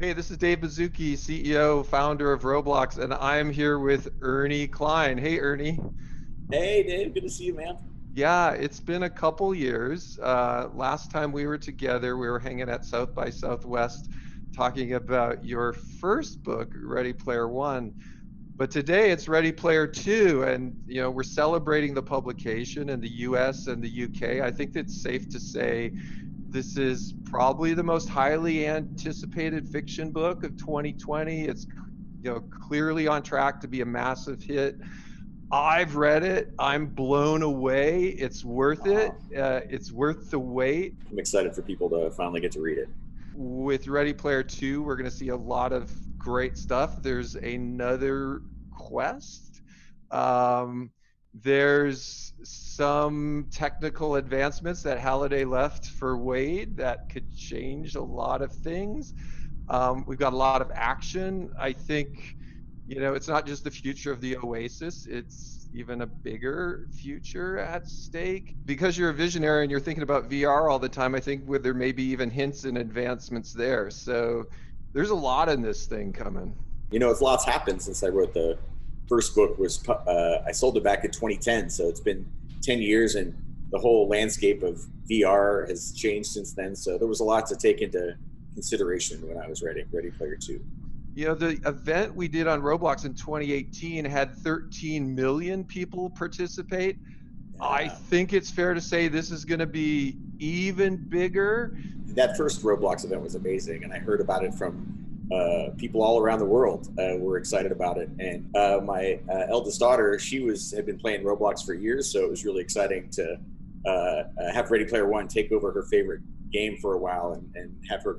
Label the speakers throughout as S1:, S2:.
S1: Hey, this is Dave Baszucki, CEO, founder of Roblox, and I'm here with Ernie Cline. Hey, Ernie.
S2: Hey, Dave. Good to see you, man.
S1: Yeah, it's been a couple years. Last time we were together, we were hanging at South by Southwest talking about your first book, Ready Player One. But today it's Ready Player Two, and we're celebrating the publication in the US and the UK. I think it's safe to say this is probably the most highly anticipated fiction book of 2020. It's clearly on track to be a massive hit. I've read it. I'm blown away. It's worth it. It's worth the wait.
S2: I'm excited for people to finally get to read it.
S1: With Ready Player 2, we're going to see a lot of great stuff. There's another quest. There's some technical advancements that Halliday left for Wade that could change a lot of things. We've got a lot of action. I think, it's not just the future of the Oasis, it's even a bigger future at stake. Because you're a visionary and you're thinking about VR all the time, I think there may be even hints and advancements there. So there's a lot in this thing coming.
S2: It's lots happened since I wrote the first book. I sold it back in 2010, so it's been 10 years, and the whole landscape of VR has changed since then. So there was a lot to take into consideration when I was writing Ready Player Two.
S1: The event we did on Roblox in 2018 had 13 million people participate. I think it's fair to say this is going to be even bigger.
S2: That first Roblox event was amazing, and I heard about it from people all around the world. Were excited about it, and my eldest daughter, had been playing Roblox for years, so it was really exciting to have Ready Player One take over her favorite game for a while and have her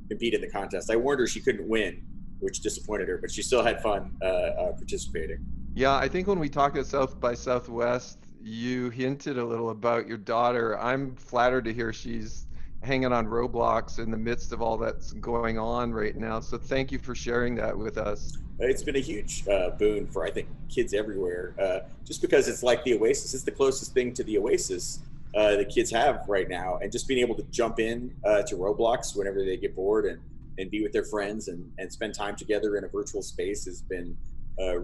S2: compete in the contest. I warned her she couldn't win, which disappointed her, but she still had fun participating.
S1: Yeah, I think when we talked at South by Southwest, you hinted a little about your daughter. I'm flattered to hear she's hanging on Roblox in the midst of all that's going on right now. So thank you for sharing that with us.
S2: It's been a huge boon for, I think, kids everywhere, just because it's like the Oasis. It's the closest thing to the Oasis that kids have right now. And just being able to jump in to Roblox whenever they get bored and be with their friends and spend time together in a virtual space has been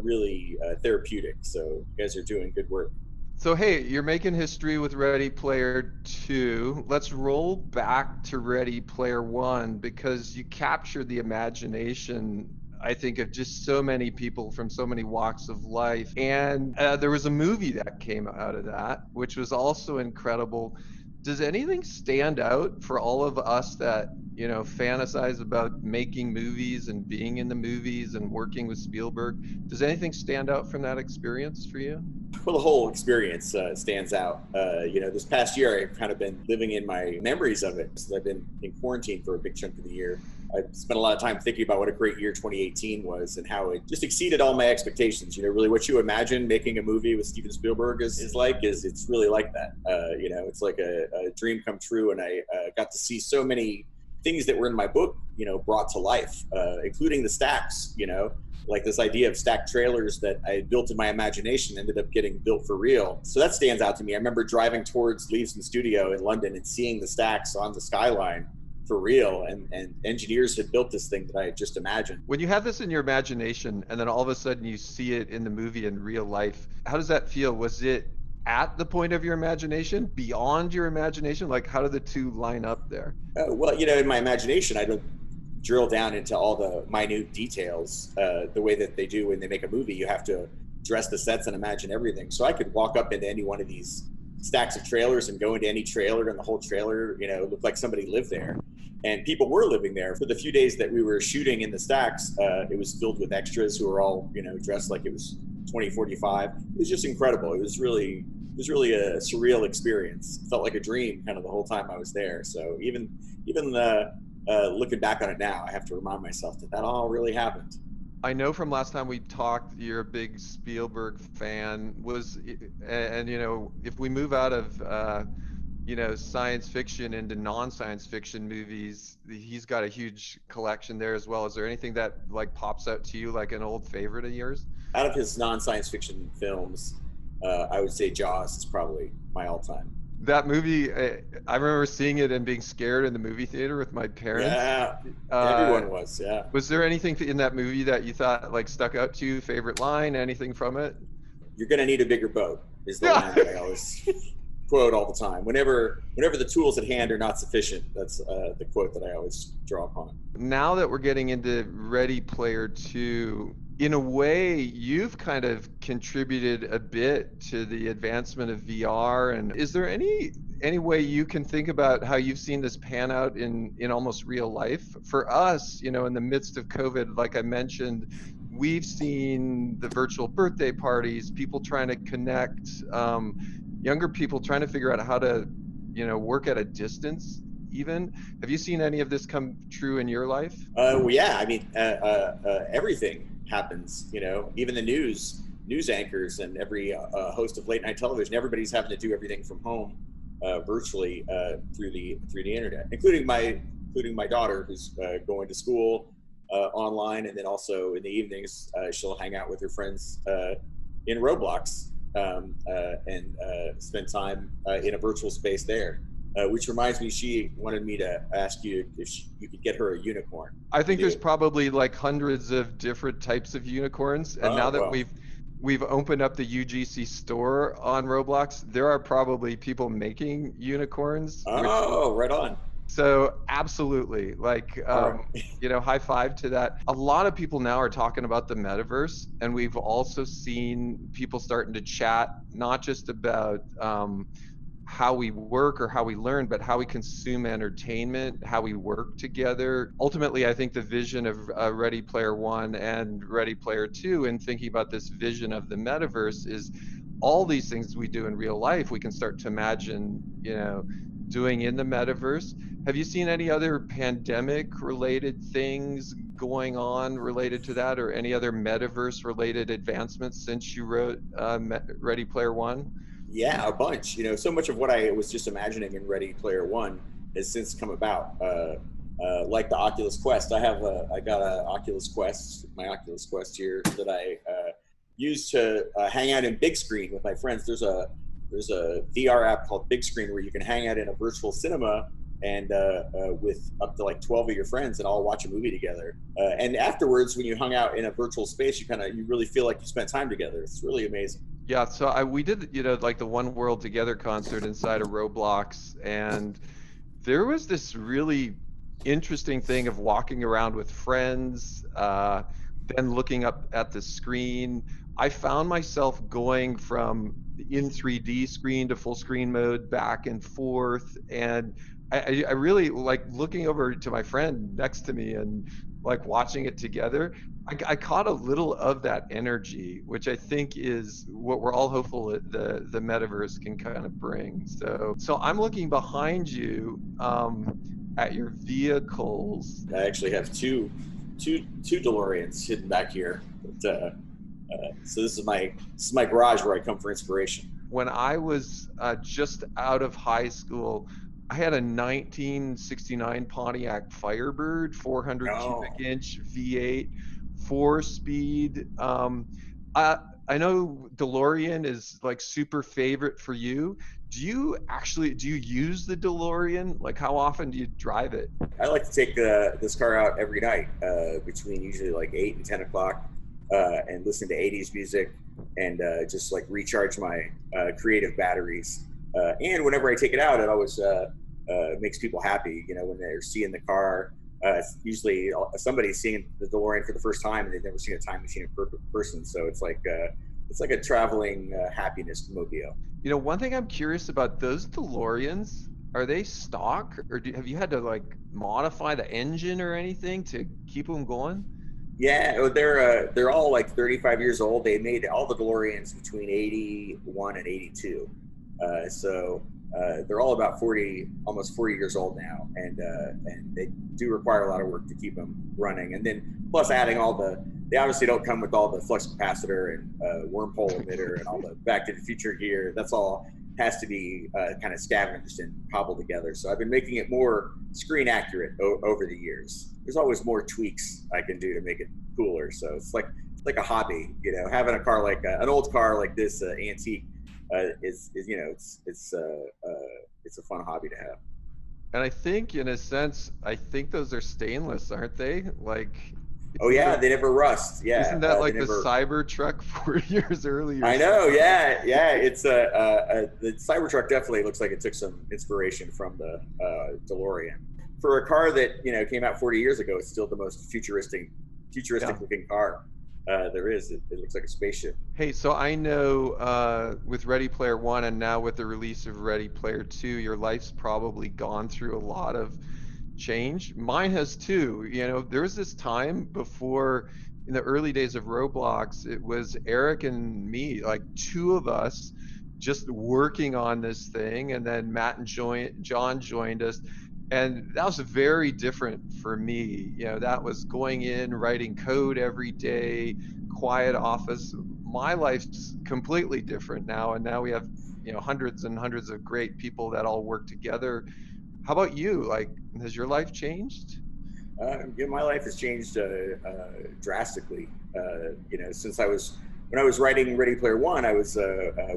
S2: really therapeutic. So you guys are doing good work.
S1: So, hey, you're making history with Ready Player 2. Let's roll back to Ready Player 1 because you captured the imagination, I think, of just so many people from so many walks of life. And there was a movie that came out of that, which was also incredible. Does anything stand out for all of us that, fantasize about making movies and being in the movies and working with Spielberg? Does anything stand out from that experience for you?
S2: Well, the whole experience stands out. This past year, I've kind of been living in my memories of it. Since I've been in quarantine for a big chunk of the year, I spent a lot of time thinking about what a great year 2018 was and how it just exceeded all my expectations. Really what you imagine making a movie with Steven Spielberg is it's really like that. It's like a dream come true, and I got to see so many things that were in my book, brought to life, including the stacks, like this idea of stacked trailers that I built in my imagination ended up getting built for real. So that stands out to me. I remember driving towards Leavesden Studio in London and seeing the stacks on the skyline for real, and engineers had built this thing that I had just imagined.
S1: When you have this in your imagination and then all of a sudden you see it in the movie in real life, how does that feel? Was it at the point of your imagination, beyond your imagination? Like, how do the two line up there?
S2: Well, in my imagination, I don't drill down into all the minute details the way that they do when they make a movie. You have to dress the sets and imagine everything. So I could walk up into any one of these stacks of trailers and go into any trailer, and the whole trailer, looked like somebody lived there. And people were living there. For the few days that we were shooting in the stacks, it was filled with extras who were all, dressed like it was 2045. It was just incredible. It was really a surreal experience. It felt like a dream kind of the whole time I was there. So even looking back on it now, I have to remind myself that all really happened.
S1: I know from last time we talked, you're a big Spielberg fan. If we move out of science fiction into non-science fiction movies, he's got a huge collection there as well. Is there anything that like pops out to you like an old favorite of yours?
S2: Out of his non-science fiction films, I would say Jaws is probably my all-time
S1: That movie, I remember seeing it and being scared in the movie theater with my parents.
S2: Yeah,
S1: Uh,
S2: everyone was. Yeah,
S1: was there anything in that movie that you thought, like, stuck out to you? Favorite line, anything from it?
S2: you're gonna need a bigger boat is the
S1: Yeah.
S2: line that I always quote all the time. Whenever the tools at hand are not sufficient, that's the quote that I always draw upon.
S1: Now that we're getting into Ready Player 2, in a way, you've kind of contributed a bit to the advancement of VR. And is there any way you can think about how you've seen this pan out in almost real life? For us, in the midst of COVID, like I mentioned, we've seen the virtual birthday parties, people trying to connect, younger people trying to figure out how to, work at a distance even. Have you seen any of this come true in your life?
S2: Well, yeah, I mean, everything happens. Even the news anchors and every host of late night television. Everybody's having to do everything from home, virtually through the internet, including my daughter who's going to school online, and then also in the evenings she'll hang out with her friends in Roblox and spend time in a virtual space there. Which reminds me, she wanted me to ask you if you could get her a unicorn.
S1: I
S2: You
S1: think there's
S2: do?
S1: probably like hundreds of different types of unicorns, and now
S2: Oh
S1: that
S2: well.
S1: we've opened up the UGC store on Roblox, there are probably people making unicorns, which
S2: Oh, right on.
S1: so absolutely, like,
S2: All right.
S1: high five to that. A lot of people now are talking about the metaverse, and we've also seen people starting to chat not just about how we work or how we learn, but how we consume entertainment, how we work together. Ultimately, I think the vision of Ready Player One and Ready Player Two, and thinking about this vision of the metaverse, is all these things we do in real life, we can start to imagine, doing in the metaverse. Have you seen any other pandemic related things going on related to that, or any other metaverse related advancements since you wrote Ready Player One?
S2: Yeah, a bunch. So much of what I was just imagining in Ready Player One has since come about. Like the Oculus Quest, I got a Oculus Quest, my Oculus Quest here that I use to hang out in big screen with my friends. There's a VR app called Big Screen where you can hang out in a virtual cinema and with up to like 12 of your friends and all watch a movie together. And afterwards, when you hung out in a virtual space, you really feel like you spent time together. It's really amazing.
S1: Yeah, so we did, like the One World Together concert inside of Roblox, and there was this really interesting thing of walking around with friends, then looking up at the screen. I found myself going from the in 3D screen to full screen mode back and forth, and I really like looking over to my friend next to me and like watching it together. I caught a little of that energy, which I think is what we're all hopeful that the metaverse can kind of bring. So I'm looking behind you at your vehicles.
S2: I actually have two DeLoreans hidden back here. But, so this is my garage where I come for inspiration.
S1: When I was just out of high school, I had a 1969 Pontiac Firebird, 400 cubic
S2: Oh,
S1: inch V8, 4 speed. I know DeLorean is like super favorite for you. Do you use the DeLorean? Like, how often do you drive it?
S2: I like to take this car out every night between usually like 8 and 10 o'clock, and listen to '80s music and just like recharge my creative batteries. And whenever I take it out, it always makes people happy. When they're seeing the car. Usually somebody's seeing the DeLorean for the first time and they've never seen a time machine in person. So it's like a traveling happiness mobile.
S1: One thing I'm curious about, those DeLoreans, are they stock, or have you had to like modify the engine or anything to keep them going?
S2: Yeah, they're all like 35 years old. They made all the DeLoreans between 81 and 82, so they're all about 40, almost 40 years old now, and they do require a lot of work to keep them running. And then plus adding they obviously don't come with all the flux capacitor and wormhole emitter and all the Back to the Future gear. That's all has to be kind of scavenged and cobbled together. So I've been making it more screen accurate over the years. There's always more tweaks I can do to make it cooler. So it's like a hobby, having a car like an old car like this antique is it's a fun hobby to have.
S1: And I think in a sense, I think those are stainless, aren't they? Like,
S2: Oh
S1: isn't
S2: yeah,
S1: the
S2: they never rust. Yeah,
S1: isn't that
S2: they
S1: like the
S2: never.
S1: Cybertruck 40 years early or
S2: I know.
S1: something?
S2: Yeah, yeah. It's the Cybertruck definitely looks like it took some inspiration from the DeLorean. For a car that came out 40 years ago, it's still the most
S1: Yeah.
S2: futuristic looking car there is. It looks like a spaceship.
S1: Hey, so I know with Ready Player One and now with the release of Ready Player Two, your life's probably gone through a lot of change. Mine has too. You know, there was this time before in the early days of Roblox, it was Eric and me, like two of us just working on this thing. And then Matt and John joined us. And that was very different for me. You know, that was going in, writing code every day, quiet office. My life's completely different now. And now we have, hundreds and hundreds of great people that all work together. How about you? Like, has your life changed?
S2: Yeah, my life has changed drastically. Since when I was writing Ready Player One, I was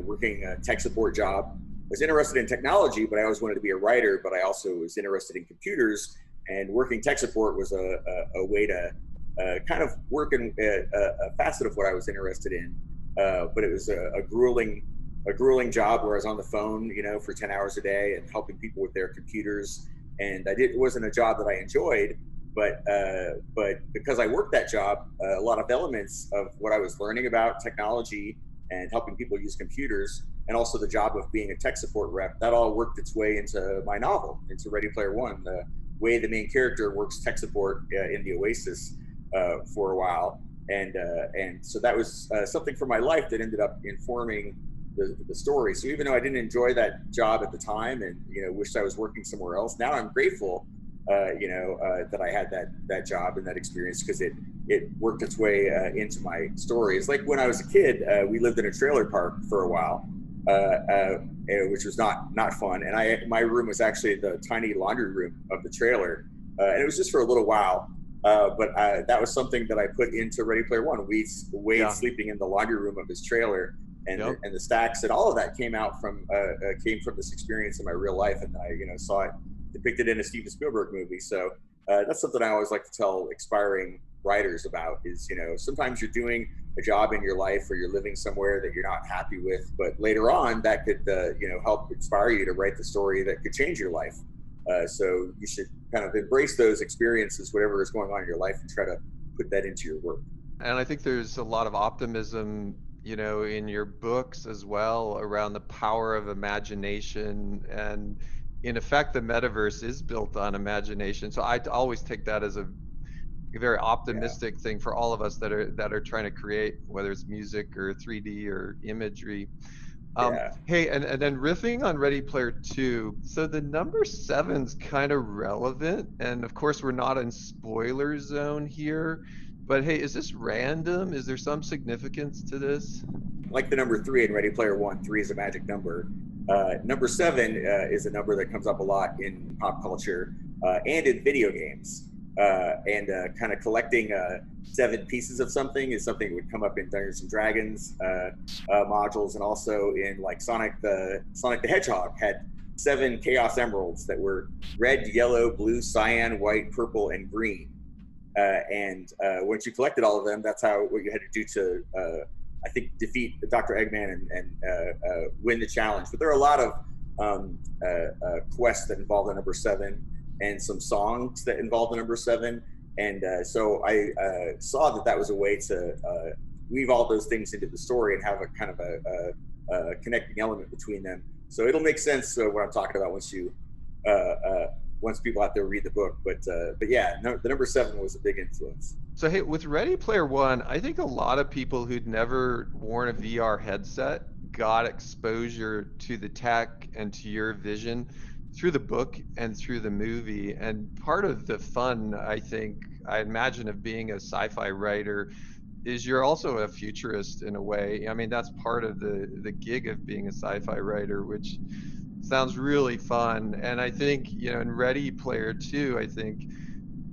S2: working a tech support job. I was interested in technology, but I always wanted to be a writer. But I also was interested in computers, and working tech support was a way to kind of work in a facet of what I was interested in. But it was a grueling job where I was on the phone, for 10 hours a day and helping people with their computers. And it wasn't a job that I enjoyed, but because I worked that job, a lot of elements of what I was learning about technology and helping people use computers, and also the job of being a tech support rep, that all worked its way into my novel, into Ready Player One. The way the main character works tech support in the Oasis for a while, and so that was something from my life that ended up informing the story. So even though I didn't enjoy that job at the time, and wished I was working somewhere else, now I'm grateful that I had that job and that experience, because it worked its way into my story. It's like when I was a kid, we lived in a trailer park for a while, which was not fun. And my room was actually the tiny laundry room of the trailer, and it was just for a little while. But that was something that I put into Ready Player One. Wade
S1: Yeah.
S2: sleeping in the laundry room of his trailer, and
S1: Yep.
S2: the stacks and all of that came from this experience in my real life, and I saw it depicted in a Steven Spielberg movie. So that's something I always like to tell aspiring writers about is, sometimes you're doing a job in your life or you're living somewhere that you're not happy with, but later on that could, help inspire you to write the story that could change your life. So you should kind of embrace those experiences, whatever is going on in your life, and try to put that into your work.
S1: And I think there's a lot of optimism, in your books as well around the power of imagination. And in effect, the metaverse is built on imagination. So I always take that as a very
S2: Yeah.
S1: optimistic thing for all of us that are trying to create, whether it's music or 3D or imagery.
S2: Yeah.
S1: Hey, and then riffing on Ready Player Two. So the number seven's kind of relevant, and of course we're not in spoiler zone here. But hey, is this random? Is there some significance to this?
S2: Like the number three in Ready Player One. Three is a magic number. Number seven is a number that comes up a lot in pop culture and in video games. And kind of collecting seven pieces of something is something that would come up in Dungeons and Dragons modules, and also in like Sonic the Hedgehog had seven Chaos Emeralds that were red, yellow, blue, cyan, white, purple, and green. And once you collected all of them, that's what you had to do to, I think, defeat Dr. Eggman and win the challenge. But there are a lot of quests that involve the number seven, and some songs that involve the number seven. And so I saw that was a way to weave all those things into the story and have a kind of a connecting element between them. So it'll make sense what I'm talking about uh, uh, once people out there read the book. But yeah, no, the number seven was a big influence.
S1: So hey, with Ready Player One, I think a lot of people who'd never worn a VR headset got exposure to the tech and to your vision through the book and through the movie. And part of the fun, I think, I imagine, of being a sci-fi writer is you're also a futurist in a way. I mean, that's part of the gig of being a sci-fi writer, which sounds really fun. And I think, in Ready Player Two, I think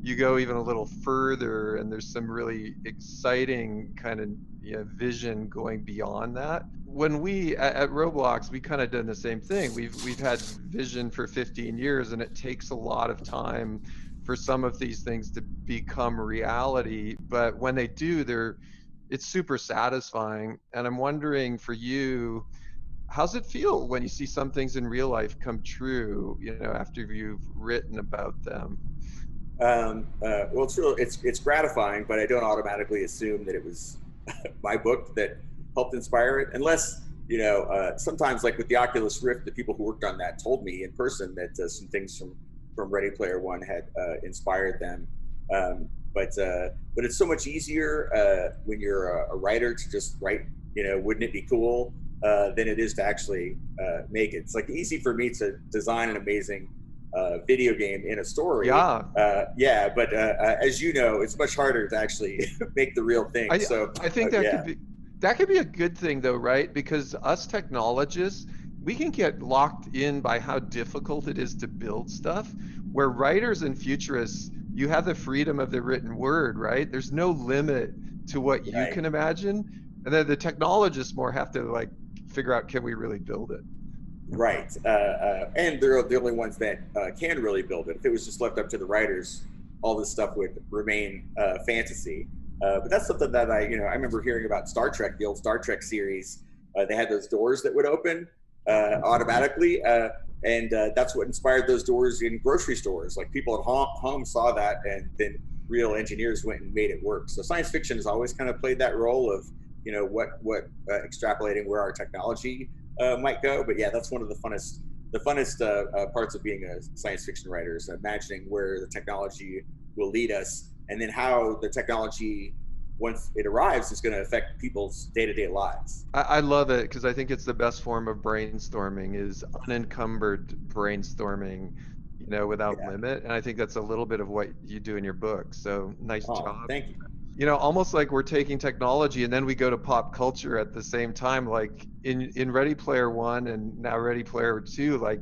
S1: you go even a little further and there's some really exciting kind of vision going beyond that. When we at Roblox, we kind of done the same thing. We've had vision for 15 years, and it takes a lot of time for some of these things to become reality. But when they do, it's super satisfying. And I'm wondering for you, how's it feel when you see some things in real life come true, after you've written about them?
S2: Well, it's gratifying, but I don't automatically assume that it was my book that helped inspire it, unless sometimes like with the Oculus Rift, the people who worked on that told me in person that some things from Ready Player One had inspired them. But it's so much easier when you're a writer to just write. Wouldn't it be cool? Than it is to actually make it. It's like easy for me to design an amazing video game in a story.
S1: Yeah,
S2: Yeah, but as you know, it's much harder to actually make the real thing.
S1: I
S2: So
S1: I think
S2: yeah,
S1: that could be a good thing though, right? Because us technologists, we can get locked in by how difficult it is to build stuff. Where writers and futurists, you have the freedom of the written word, right? There's no limit to what you
S2: right,
S1: can imagine. And then the technologists more have to like figure out, can we really build it?
S2: right. And they're the only ones that can really build it. If it was just left up to the writers, all this stuff would remain fantasy. But that's something that I remember hearing about Star Trek, the old Star Trek series. They had those doors that would open automatically. And that's what inspired those doors in grocery stores. Like people at home saw that, and then real engineers went and made it work. So science fiction has always kind of played that role of, what extrapolating where our technology might go. But yeah, that's one of the funnest parts of being a science fiction writer is imagining where the technology will lead us, and then how the technology, once it arrives, is going to affect people's day-to-day lives.
S1: I love it because I think it's the best form of brainstorming is unencumbered brainstorming, without
S2: Yeah.
S1: limit. And I think that's a little bit of what you do in your book. So nice
S2: Oh,
S1: job.
S2: thank you.
S1: Almost like we're taking technology and then we go to pop culture at the same time, like in Ready Player One and now Ready Player Two, like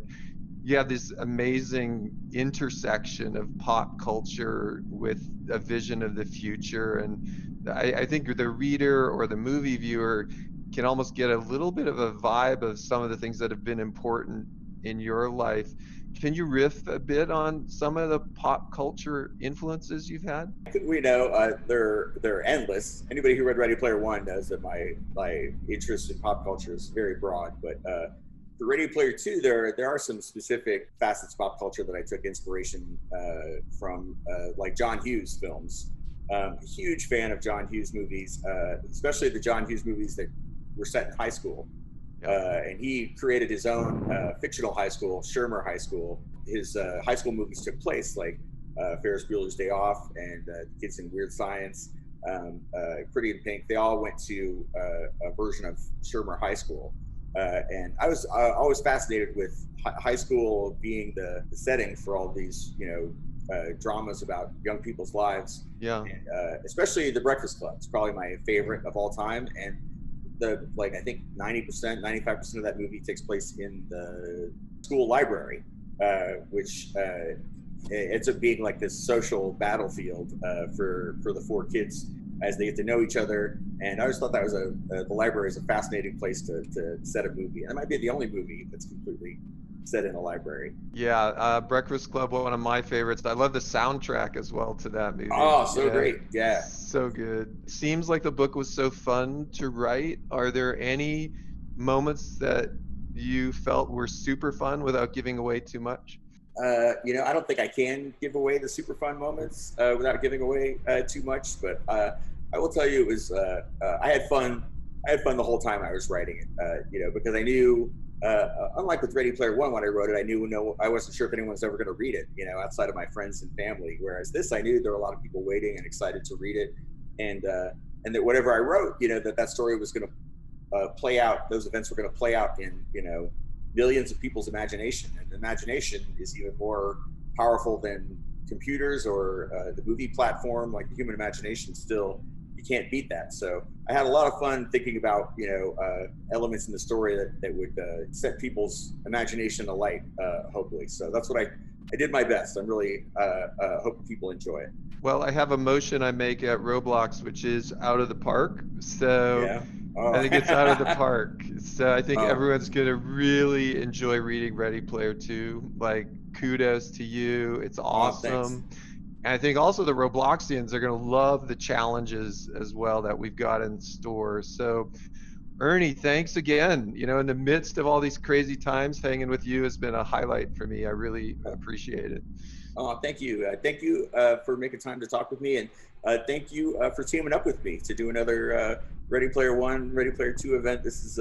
S1: you have this amazing intersection of pop culture with a vision of the future. And I think the reader or the movie viewer can almost get a little bit of a vibe of some of the things that have been important in your life. Can you riff a bit on some of the pop culture influences you've had?
S2: We know they're endless. Anybody who read Ready Player One knows that my interest in pop culture is very broad. But for Ready Player Two, there are some specific facets of pop culture that I took inspiration from, like John Hughes films. Huge fan of John Hughes movies, especially the John Hughes movies that were set in high school.
S1: Yeah.
S2: And he created his own fictional high school, Shermer High School. His high school movies took place like Ferris Bueller's Day Off and Kids in Weird Science, Pretty in Pink. They all went to a version of Shermer High School. And I was always fascinated with high school being the setting for all these, dramas about young people's lives.
S1: Yeah.
S2: And especially The Breakfast Club. It's probably my favorite of all time. And I think 90%, 95% of that movie takes place in the school library, which ends up being like this social battlefield for the four kids as they get to know each other. And I always thought that was the library is a fascinating place to set a movie. And it might be the only movie that's completely set in a library.
S1: Yeah, Breakfast Club, one of my favorites. I love the soundtrack as well to that movie.
S2: Oh, so great. Yeah.
S1: So good. Seems like the book was so fun to write. Are there any moments that you felt were super fun without giving away too much?
S2: I don't think I can give away the super fun moments without giving away too much, but I will tell you it was I had fun. I had fun the whole time I was writing it. Because I knew, unlike with Ready Player One, when I wrote it, I wasn't sure if anyone was ever going to read it. Outside of my friends and family. Whereas this, I knew there were a lot of people waiting and excited to read it, and that whatever I wrote, that story was going to play out. Those events were going to play out in millions of people's imagination, and imagination is even more powerful than computers or the movie platform. Like the human imagination, still you can't beat that. So I had a lot of fun thinking about elements in the story that would set people's imagination alight, hopefully. So that's what I did my best. I'm really hoping people enjoy it.
S1: Well, I have a motion I make at Roblox, which is out of the park. So
S2: Yeah.
S1: I
S2: Oh.
S1: think it's out of the park. So I think
S2: Oh.
S1: everyone's gonna really enjoy reading Ready Player 2. Like, kudos to you. It's
S2: Oh. Thanks.
S1: awesome. And I think also the Robloxians are gonna love the challenges as well that we've got in store. So Ernie, thanks again. In the midst of all these crazy times, hanging with you has been a highlight for me. I really appreciate it.
S2: Oh, thank you. Thank you for making time to talk with me, and thank you for teaming up with me to do another Ready Player One, Ready Player Two event. This is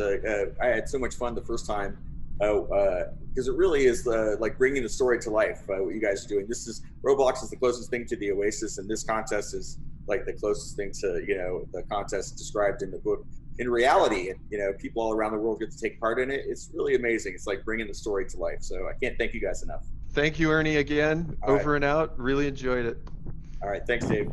S2: I had so much fun the first time because it really is like bringing the story to life. What you guys are doing. This is Roblox is the closest thing to the Oasis, and this contest is like the closest thing to the contest described in the book in reality. And people all around the world get to take part in it. It's really amazing. It's like bringing the story to life. So I can't thank you guys enough.
S1: Thank you, Ernie, again.
S2: All right.
S1: Over and out. Really enjoyed it.
S2: All right. Thanks, Dave.